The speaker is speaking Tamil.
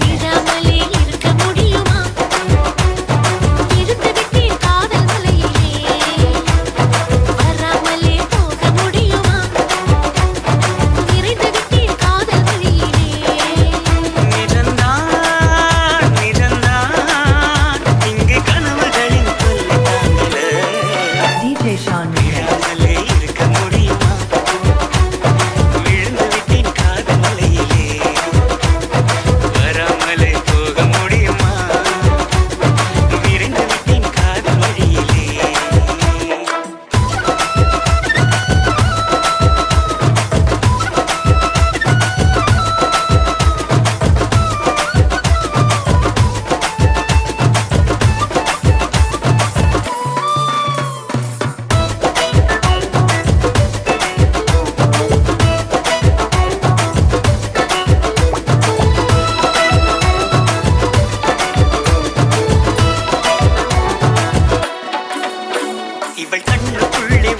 விடாமலே இருக்க முடியுமா? இருந்து விட்டேன் காதல் மலையிலே, வராமலே போக முடியுமா? நிறைந்து விட்டேன் காதல் வழியிலே. நிஜந்தான் நிஜந்தான் இங்கே கனவுகளின் கொல்லைதானே. DJ Sean. விடாமலே இருக்க முடியுமா? விழுந்து விட்டேன் காதல் மலையிலே, வராமலே போக முடியுமா? விரைந்து விட்டேன் காதல் வழியிலே. இவள் கண்ணுக்குள்ளே